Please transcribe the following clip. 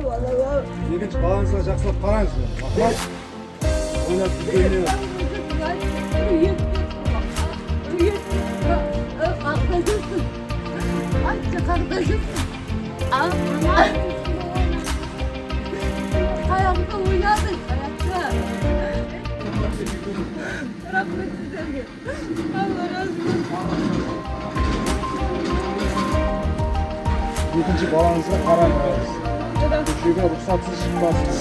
Екінші балаңызға жақсылап қараңыз. Мақсат ойнап жүргеніне Ayakta oynadık, ayakta. Rahmet size. Allah razı olsun. екінші балаңызға қараңыз. Көшеге рұқсатсыз шықпасыз.